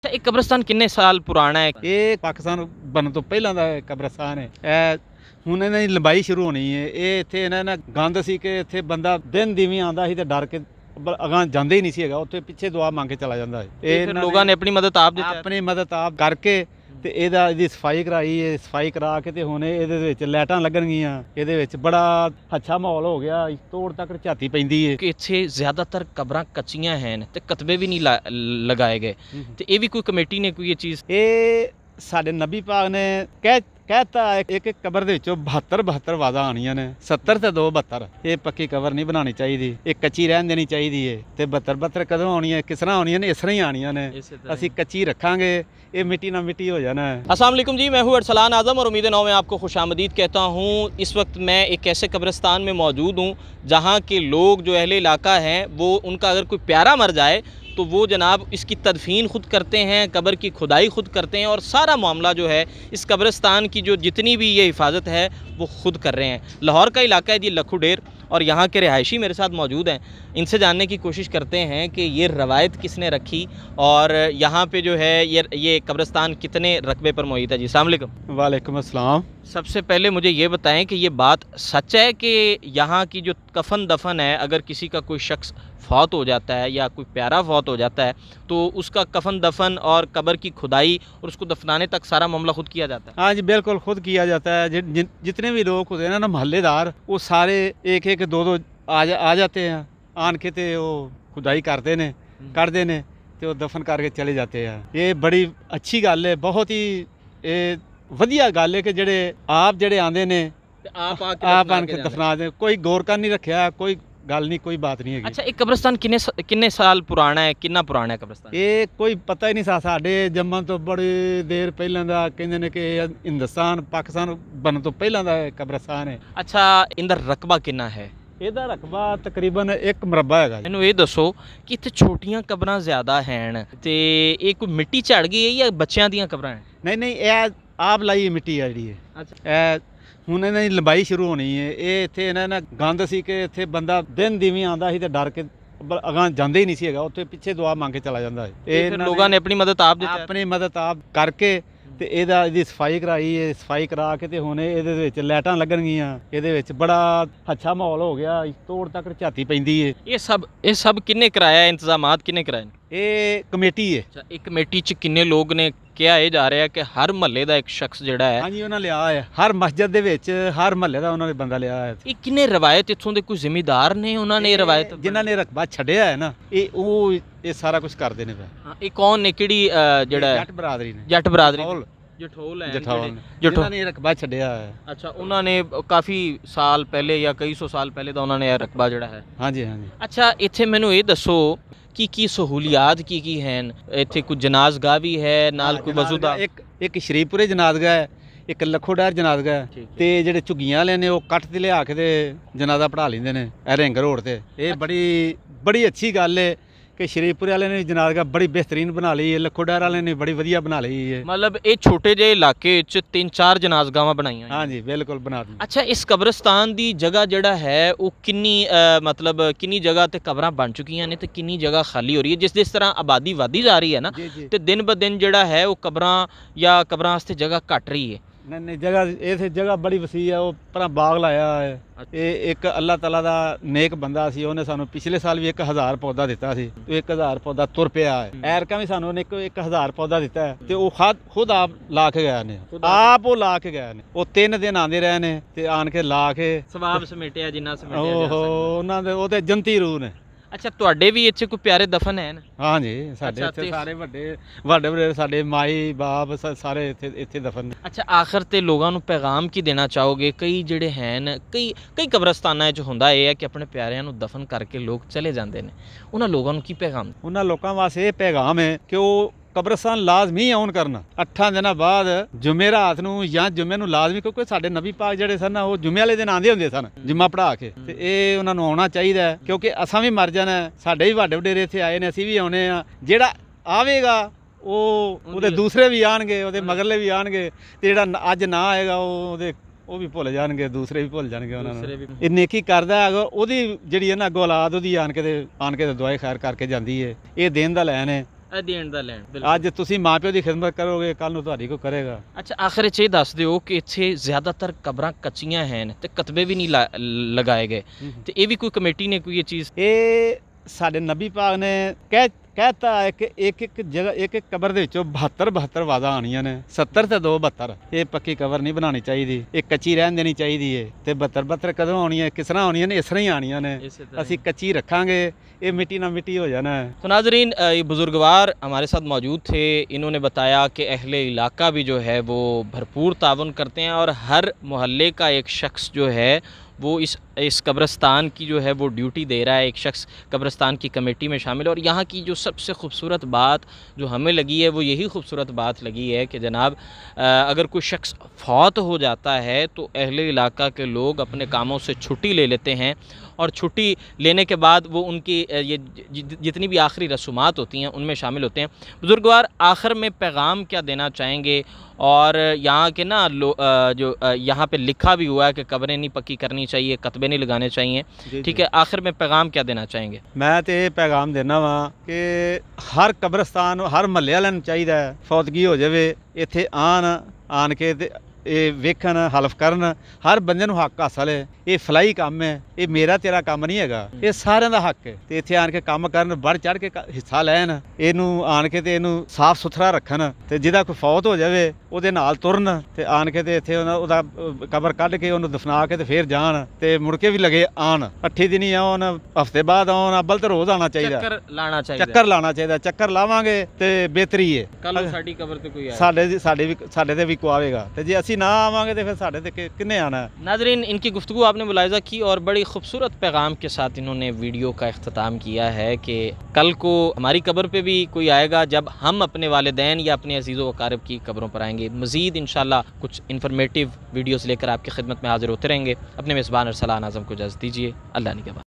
ਇਹ ਕਬਰਸਤਾਨ ਕਿੰਨੇ ਸਾਲ ਪੁਰਾਣਾ ਹੈ? ਇਹ ਪਾਕਿਸਤਾਨ ਬਣਨ ਤੋਂ ਪਹਿਲਾਂ ਦਾ ਕਬਰਸਤਾਨ ਹੈ। ਇਹ ਹੁਣ ਇਹਨਾਂ ਦੀ ਲੰਬਾਈ ਸ਼ੁਰੂ ਹੋਣੀ ਹੈ। ਇਹ ਇੱਥੇ ਇਹਨਾਂ ਨੇ ਗੰਦ ਸੀ ਕਿ ਇੱਥੇ ਬੰਦਾ ਦਿਨ ਦੀਵੀਂ ਆਉਂਦਾ ਸੀ ਤੇ ਡਰ ਕੇ ਅਗਾਂ ਜਾਂਦੇ ਹੀ ਨਹੀਂ ਸੀ ਹੈਗਾ। ਉੱਥੇ ਪਿੱਛੇ ਦੁਆ ਮੰਗ ਕੇ ਚਲਾ ਜਾਂਦਾ ਹੈ। ਇਹ ਲੋਕਾਂ ਨੇ ਆਪਣੀ ਮਦਦ ਆਪ ਦਿੱਤੀ, ਆਪਣੀ ਮਦਦ ਆਪ ਕਰਕੇ ਤੇ ਇਹਦੀ ਸਫਾਈ ਕਰਾਈ ਹੈ। ਸਫਾਈ ਕਰਾ ਕੇ ਤੇ ਹੁਣ ਇਹਦੇ ਵਿੱਚ ਲਾਈਟਾਂ ਲੱਗਣਗੀਆਂ। ਇਹਦੇ ਵਿੱਚ ਬੜਾ ਅੱਛਾ ਮਾਹੌਲ ਹੋ ਗਿਆ। ਤੋੜ ਤੱਕ ਝਾਤੀ ਪੈਂਦੀ ਹੈ ਕਿ ਇੱਥੇ ਜ਼ਿਆਦਾਤਰ ਕਬਰਾਂ ਕੱਚੀਆਂ ਹਨ ਤੇ ਕਤਬੇ ਵੀ ਨਹੀਂ ਲਗਾਏ ਗਏ। ਤੇ ਇਹ ਵੀ ਕੋਈ ਕਮੇਟੀ ਨੇ ਕੋਈ ਇਹ ਚੀਜ਼, ਇਹ ਸਾਡੇ ਨਬੀ ਪਾਕ ਨੇ ਕਹਿਤਾ ਇੱਕ ਕਬਰ ਦੇ ਵਿੱਚੋਂ 72 ਵਾਦਾ ਆਣੀਆਂ ਨੇ। 70 ਤੇ 2 72। ਇਹ ਪੱਕੀ ਕਬਰ ਨਹੀਂ ਬਣਾਉਣੀ ਚਾਹੀਦੀ, ਇਹ ਕੱਚੀ ਰਹਿਣ ਦੇਣੀ ਚਾਹੀਦੀ ਹੈ। ਤੇ 72 ਕਦੋਂ ਆਉਣੀਆਂ, ਕਿਸ ਤਰ੍ਹਾਂ ਆਉਣੀਆਂ ਨੇ? ਇਸ ਤਰ੍ਹਾਂ ਹੀ ਆਣੀਆਂ ਨੇ। ਅਸੀਂ ਕੱਚੀ रखेंगे, ये मिट्टी ना मिट्टी हो जाना है। अस्सलाम वालेकुम जी, मैं हूँ अरसलान आज़म और उम्मीद नौ में आपको खुशामदीद कहता हूँ। इस वक्त मैं एक ऐसे कब्रिस्तान में मौजूद हूँ जहाँ के लोग जो अहले इलाका हैं वो उनका अगर कोई प्यारा मर जाए तो वो जनाब इसकी तदफीन ख़ुद करते हैं, कब्र की खुदाई ख़ुद करते हैं और सारा मामला जो है इस कब्रिस्तान की जो जितनी भी ये हिफाजत है वो ख़ुद कर रहे हैं। लाहौर का इलाका है जी लखू डेर और यहाँ के रिहायशी मेरे साथ मौजूद हैं। इनसे जानने की कोशिश करते हैं कि ये रवायत किसने रखी और यहाँ पे जो है ये कब्रिस्तान कितने रकबे पर मौजूद है जी। अस्सलाम वालेकुम। वालेकुम अस्सलाम। सबसे पहले मुझे ये बताएं कि ये बात सच है कि यहाँ की जो कफन दफन है, अगर किसी का कोई शख्स फौत हो जाता है या कोई प्यारा फौत हो जाता है तो उसका कफन दफन और कब्र की खुदाई और उसको दफनाने तक सारा मामला खुद किया जाता है? हाँ जी बिल्कुल खुद किया जाता है। जितने भी लोग होते हैं ना मोहल्लेदार, वो सारे एक एक दो दो आ जाते हैं। आन के ते वो खुदाई करते ने तो दफन करके चले जाते हैं। ये बड़ी अच्छी गल है, बहुत ही वधिया गल है कि जेड़े आप जेड़े आंदे ने आप आन के दफना दे। कोई गौर कर नहीं रखा, कोई गल नहीं, कोई बात नहीं है। अच्छा, एक कब्रिस्तान किन्ने साल पुराना है, कितना पुराना है कब्रिस्तान? ये कोई पता ही नहीं सा। साडे जम्मन तो बड़ी देर पहले दा कहंदे ने कि हिंदुस्तान पाकिस्तान बनन तो पहले दा कब्रिस्तान है। अच्छा, इंदा रकबा कितना है? ਇਹਦਾ ਰਕਬਾ ਤਕਰੀਬਨ 1 ਮਰਬਾ ਹੈਗਾ। ਮੈਨੂੰ ਇਹ ਦੱਸੋ ਕਿ ਇੱਥੇ ਛੋਟੀਆਂ ਕਬਰਾਂ ਜ਼ਿਆਦਾ ਹਨ ਤੇ ਇਹ ਕੋਈ ਮਿੱਟੀ ਝੜ ਗਈ ਹੈ ਜਾਂ ਬੱਚਿਆਂ ਦੀਆਂ ਕਬਰਾਂ ਹੈ? ਨਹੀਂ ਇਹ ਆਪ ਲਾਈ ਮਿੱਟੀ ਹੈ ਜਿਹੜੀ ਹੈ। ਅੱਛਾ, ਇਹ ਹੁਣ ਇਹਨਾਂ ਦੀ ਲੰਬਾਈ ਸ਼ੁਰੂ ਹੋਣੀ ਹੈ। ਇਹ ਇੱਥੇ ਇਹਨਾਂ ਨੇ ਗੰਦ ਸੀ ਕਿ ਇੱਥੇ ਬੰਦਾ ਦਿਨ ਦੀਵੀਂ ਆਉਂਦਾ ਸੀ ਤੇ ਡਰ ਕੇ ਅਗਾਂ ਜਾਂਦੇ ਹੀ ਨਹੀਂ ਸੀ ਹੈਗਾ। ਉੱਥੇ ਪਿੱਛੇ ਦੁਆ ਮੰਗ ਕੇ ਚਲਾ ਜਾਂਦਾ ਹੈ। ਇਹ ਫਿਰ ਲੋਕਾਂ ਨੇ ਆਪਣੀ ਮਦਦ ਆਪ ਦਿੱਤੀ, ਆਪਣੀ ਮਦਦ ਆਪ ਕਰਕੇ ਤੇ ਇਹਦੀ ਸਫਾਈ ਕਰਾਈ ਹੈ। ਸਫਾਈ ਕਰਾ ਕੇ ਤੇ ਹੁਣ ਇਹਦੇ ਵਿੱਚ ਲਾਈਟਾਂ ਲੱਗਣਗੀਆਂ। ਇਹਦੇ ਵਿੱਚ ਬੜਾ ਅੱਛਾ ਮਾਹੌਲ ਹੋ ਗਿਆ। ਤੋੜ ਤੱਕ ਝਾਤੀ ਪੈਂਦੀ ਹੈ। ਇਹ ਸਭ ਕਿੰਨੇ ਕਰਾਇਆ ਹੈ? ਇੰਤਜ਼ਾਮਾਤ ਕਿੰਨੇ ਕਰਾਏ ਨੇ? ਇਹ ਕਮੇਟੀ ਹੈ। ਅੱਛਾ, ਇਹ ਕਮੇਟੀ 'ਚ ਕਿੰਨੇ ਲੋਕ ਨੇ? ਕਿਹਾ ਇਹ ਜਾ ਰਿਹਾ ਕਿ ਹਰ ਮਹੱਲੇ ਦਾ ਇੱਕ ਸ਼ਖਸ ਜਿਹੜਾ ਹੈ, ਹਾਂਜੀ ਉਹਨਾਂ ਲਿਆ ਹੈ। ਹਰ ਮਸਜਿਦ ਦੇ ਵਿੱਚ ਹਰ ਮਹੱਲੇ ਦਾ ਉਹਨਾਂ ਨੇ ਬੰਦਾ ਲਿਆ ਹੈ। ਇਹ ਕਿੰਨੇ ਰਵਾਇਤ ਇੱਥੋਂ ਦੇ ਕੋਈ ਜ਼ਿਮੀਦਾਰ ਨੇ ਉਹਨਾਂ ਨੇ ਇਹ ਰਵਾਇਤ ਜਿਨ੍ਹਾਂ ਨੇ ਰਕਬਾ ਛੱਡਿਆ ਹੈ ਨਾ, ਇਹ ਸਾਰਾ ਕੁਝ ਕਰਦੇ ਨੇ। ਇਹ ਕੌਣ ਨੇ? ਕਿਹੜੀ ਜਿਹੜਾ ਜੱਟ ਬਰਾਦਰੀ ਨੇ। ਜੱਟ ਬਰਾਦਰੀ ਜਠੋਲ ਹੈ ਜਿਨ੍ਹਾਂ ਨੇ ਰਕਬਾ ਛੱਡਿਆ ਹੈ। ਅੱਛਾ, ਉਹਨਾਂ ਨੇ ਕਾਫੀ ਸਾਲ ਪਹਿਲੇ ਜਾਂ ਕਈ ਸੌ ਸਾਲ ਪਹਿਲੇ ਦਾ ਉਹਨਾਂ ਨੇ ਇਹ ਰਕਬਾ ਜਿਹੜਾ ਹੈ। ਹਾਂਜੀ ਹਾਂਜੀ। ਅੱਛਾ, ਇੱਥੇ ਮੈਨੂੰ ਇਹ ਦੱਸੋ ਕੀ सहूलियात की हैं? इत्थे कोई जनाजगाह भी है नाल, कोई वजूदा? एक शरीफपुरे जनाजगाह है, एक लखोडैर जनाजगाह है ते जेड़े झुग्गियां वाले ने वो कट ते लिया के ते जनाजा पढ़ा लेंदे ने रिंग रोड ते। ये बड़ी अच्छी गल है कि शरीफपुरे वाले ने जनाजगाह बड़ी बेहतरीन बना ली है। लखोडैर वाले ने बड़ी वधिया बना ली है। मतलब ये छोटे जे इलाके च 3-4 जनाजगावां बनाईयां? हाँ जी बिल्कुल बना दी। अच्छा, इस कब्रिस्तान दी जगह जिहड़ा है वो मतलब किन्नी जगह ते कबरां बन चुकियां ने ते किन्नी जगह खाली हो रही है? जिस तरह आबादी वधदी जा रही है ना ते दिन ब दिन जिहड़ा है वो कबरां वास्ते जगह घट रही है। नहीं जगह बड़ी वसी है। वो पर बाग लाया है। ये एक अल्लाह ताला दा नेक बंदा सी, ਉਹਨੇ ਸਾਨੂੰ ਪਿਛਲੇ ਸਾਲ ਵੀ 1000 ਪੌਦਾ ਦਿੱਤਾ ਸੀ। 1000 ਪੌਦਾ ਤੁਰ ਪਿਆ ਹੈ। ਐਰਕਾ ਵੀ ਸਾਨੂੰ ਉਹਨੇ 1000 ਪੌਦਾ ਦਿੱਤਾ ਹੈ ਤੇ ਉਹ ਖੁਦ ਆਪ ਲਾ ਕੇ ਗਏ ਨੇ। ਆਪ ਉਹ ਲਾ ਕੇ ਗਏ ਨੇ। ਉਹ 3 ਦਿਨ ਆਂਦੇ ਰਹੇ ਨੇ ਤੇ ਆਣ ਕੇ ਲਾ ਕੇ ਸਵਾਬ ਸਮੇਟਿਆ ਜਿੰਨਾ ਸਮੇਟਿਆ ਜਾ ਸਕਦਾ। ਉਹਨਾਂ ਦੇ ਉਹ ਤੇ ਜੰਤੀ ਰੂਹ ਨੇ। ਅੱਛਾ, ਤੁਹਾਡੇ ਵੀ ਇੱਥੇ ਕੋਈ ਪਿਆਰੇ ਦਫਨ ਹੈ ਨਾ? ਹਾਂ ਜੀ, ਸਾਡੇ ਇੱਥੇ ਸਾਰੇ ਵੱਡੇ ਸਾਡੇ ਮਾਈ ਬਾਪ ਸਾਰੇ ਇੱਥੇ ਦਫਨ ਨੇ। ਅੱਛਾ, ਆਖਰ ਤੇ ਲੋਕਾਂ ਨੂੰ ਪੈਗਾਮ ਕੀ ਦੇਣਾ ਚਾਹੋਗੇ? ਕਈ ਜਿਹੜੇ ਹਨ ਕਈ ਕਬਰਸਤਾਨਾਂ 'ਚ ਹੁੰਦਾ ਇਹ ਹੈ ਕਿ ਆਪਣੇ ਪਿਆਰਿਆਂ ਨੂੰ ਦਫਨ ਕਰਕੇ ਲੋਕ ਚਲੇ ਜਾਂਦੇ ਨੇ। ਉਹਨਾਂ ਲੋਕਾਂ ਨੂੰ ਕੀ ਪੈਗਾਮ? ਉਹਨਾਂ ਲੋਕਾਂ ਵਾਸਤੇ ਇਹ ਪੈਗਾਮ ਹੈ ਕਿ ਉਹ ਕਬਰਸਤਾਨ ਲਾਜ਼ਮੀ ਆਉਣ ਕਰਨਾ 8 ਦਿਨਾਂ ਬਾਅਦ ਜੁਮੇ ਰਾਤ ਨੂੰ ਜਾਂ ਜੁਮੇ ਨੂੰ ਲਾਜ਼ਮੀ, ਕਿਉਂਕਿ ਸਾਡੇ ਨਬੀ ਪਾਕ ਜਿਹੜੇ ਸਨ ਉਹ ਜੁਮੇ ਵਾਲੇ ਦਿਨ ਆਉਂਦੇ ਹੁੰਦੇ ਸਨ ਜੁਮਾ ਪੜ੍ਹਾ ਕੇ। ਤੇ ਇਹ ਉਹਨਾਂ ਨੂੰ ਆਉਣਾ ਚਾਹੀਦਾ ਕਿਉਂਕਿ ਅਸਾਂ ਵੀ ਮਰ ਜਾਣਾ। ਸਾਡੇ ਵੀ ਵੱਡੇ ਵਡੇਰੇ ਇੱਥੇ ਆਏ ਨੇ, ਅਸੀਂ ਵੀ ਆਉਣੇ ਆ। ਜਿਹੜਾ ਆਵੇਗਾ ਉਹਦੇ ਦੂਸਰੇ ਵੀ ਆਣਗੇ, ਉਹਦੇ ਮਗਰਲੇ ਵੀ ਆਣਗੇ ਤੇ ਜਿਹੜਾ ਅੱਜ ਨਾ ਆਏਗਾ ਉਹ ਵੀ ਭੁੱਲ ਜਾਣਗੇ, ਦੂਸਰੇ ਵੀ ਭੁੱਲ ਜਾਣਗੇ ਉਹਨਾਂ ਨੂੰ। ਇਹ ਨੇਕੀ ਕਰਦਾ ਹੈਗਾ, ਉਹਦੀ ਜਿਹੜੀ ਹੈ ਨਾ ਅੱਗੋਂ ਔਲਾਦ ਉਹਦੀ ਆਣ ਕੇ ਤੇ ਦੁਆਏ ਖੈਰ ਕਰਕੇ ਜਾਂਦੀ ਹੈ। ਇਹ ਦੇਣ ਦਾ ਲੈਣ ਹੈ। At the and the land. ਅੱਜ ਤੁਸੀਂ ਮਾਂ ਪਿਓ ਦੀ ਖਿਦਮਤ ਕਰੋਗੇ, ਕੱਲ ਨੂੰ ਤੁਹਾਡੀ ਕੋਈ ਕਰੇਗਾ। ਅੱਛਾ, ਆਖਿਰ 'ਚ ਇਹ ਦੱਸ ਦਿਓ ਕਿ ਇੱਥੇ ਜ਼ਿਆਦਾਤਰ ਕਬਰਾਂ ਕੱਚੀਆਂ ਹਨ ਤੇ ਕਤਬੇ ਵੀ ਨਹੀਂ ਲਗਾਏ ਗਏ, ਤੇ ਇਹ ਵੀ ਕੋਈ ਕਮੇਟੀ ਨੇ ਕੋਈ ਇਹ ਚੀਜ਼? ਇਹ ਸਾਡੇ ਨਬੀ ਪਾਕ ਨੇ ਕਹਿਤਾ ਹੈ ਕਿ ਇੱਕ ਜਗ੍ਹਾ ਇੱਕ ਕਬਰ ਦੇ ਵਿੱਚੋਂ 72 ਆਵਾਜ਼ਾਂ ਆਣੀਆਂ ਨੇ, 70 ਤੇ 2 72। ਇਹ ਪੱਕੀ ਕਬਰ ਨਹੀਂ ਬਣਾਉਣੀ ਚਾਹੀਦੀ, ਇਹ ਕੱਚੀ ਰਹਿਣ ਦੇਣੀ ਚਾਹੀਦੀ ਹੈ। ਤੇ 72 ਕਦੋਂ ਆਉਣੀਆਂ, ਕਿਸ ਤਰ੍ਹਾਂ ਆਉਣੀਆਂ ਨੇ? ਇਸ ਤਰ੍ਹਾਂ ਹੀ ਆਣੀਆਂ ਨੇ। ਅਸੀਂ ਕੱਚੀ रखेंगे, ये मिट्टी ना मिट्टी हो जाना है। तो नाजरीन, ये बुजुर्गवार हमारे साथ मौजूद थे। इन्होंने बताया कि अहले इलाका भी जो है वो भरपूर तावन करते हैं और हर मोहल्ले का एक शख्स जो है वो इस कब्रिस्तान की जो है वो ड्यूटी दे रहा है। एक शख्स कब्रिस्तान की कमेटी में शामिल है। और यहाँ की जो सबसे खूबसूरत बात जो हमें लगी है वो यही खूबसूरत बात लगी है कि जनाब अगर कोई शख्स फौत हो जाता है तो अहले इलाका के लोग अपने कामों से छुट्टी ले लेते हैं और छुट्टी लेने के बाद वो उनकी ये जितनी भी आखिरी रसूमात होती हैं उनमें शामिल होते हैं। बुजुर्गवार आखिर में पैगाम क्या देना चाहेंगे? और यहाँ के ना जो यहाँ पे लिखा भी हुआ है कि कब्रें नहीं पक्की करनी चाहिए, कतबे नहीं लगाने चाहिए, ठीक है, आखिर में पैगाम क्या देना चाहेंगे? मैं तो ये पैगाम देना वा कि हर कब्रिस्तान हर महल्ले वाले नूं चाहिदा है फौतगी हो जाए इत्थे आन के ये वेखन हल्फ करन, हर बंदे नूं हक हासिल है। ये फलाई काम है, ये मेरा तेरा काम नहीं हैगा, ये सारिਆਂ ਦਾ हक है। ਤੇ ਇੱਥੇ ਆਣ ਕੇ ਕੰਮ ਕਰਨ, बढ़ चढ़ के ਹਿੱਸਾ ਲੈਣ, ਇਹਨੂੰ ਆਣ ਕੇ ਤੇ ਇਹਨੂੰ ਸਾਫ਼ ਸੁਥਰਾ ਰੱਖਣ ਤੇ ਜਿਹਦਾ ਕੋਈ ਫੌਤ ਹੋ ਜਾਵੇ ਉਹਦੇ ਨਾਲ ਤੁਰਨ ਤੇ ਆਣ ਕੇ ਤੇ ਇੱਥੇ ਉਹਦਾ ਕਬਰ ਕੱਢ ਕੇ ਉਹਨੂੰ ਦਫਨਾ ਕੇ ਤੇ ਫੇਰ ਜਾਣ ਤੇ ਮੁੜ ਕੇ ਵੀ ਲਗੇ ਆਣ। 8 ਦਿਨ ਹੀ ਆਉਣ, ਹਫਤੇ ਬਾਅਦ ਆਉਣ, ਅੱਬਲ ਤੇ ਰੋਜ਼ ਆਣਾ ਚਾਹੀਦਾ, ਚੱਕਰ ਲਾਣਾ ਚਾਹੀਦਾ, ਚੱਕਰ ਲਾਣਾ ਚਾਹੀਦਾ। ਚੱਕਰ ਲਾਵਾਂਗੇ ਤੇ ਬਿਹਤਰੀ ਹੈ। ਕੱਲ ਸਾਡੀ ਕਬਰ ਤੇ ਕੋਈ ਆਏ, ਸਾਡੇ ਤੇ ਵੀ ਕੋਈ ਆਵੇਗਾ ਤੇ ਜੇ ਅਸੀਂ ना आवांगे तो फिर साढ़े ते किन्ने आना है। नाजरीन, इनकी गुफ्तगू आपने मुलाहिज़ा की और बड़ी खूबसूरत पैगाम के साथ इन्होंने वीडियो का इख्तिताम किया है कि कल को हमारी कब्र पे भी कोई आएगा जब हम अपने वालिदैन या अपने अजीज़ व अकारिब की कब्रों पर आएंगे। मज़ीद इंशाअल्लाह कुछ इन्फॉर्मेटिव वीडियोज़ लेकर आपकी खिदमत में हाजिर होते रहेंगे। अपने मेज़बान अरसलान आज़म को इजाज़त दीजिए। अल्लाह निगहबान।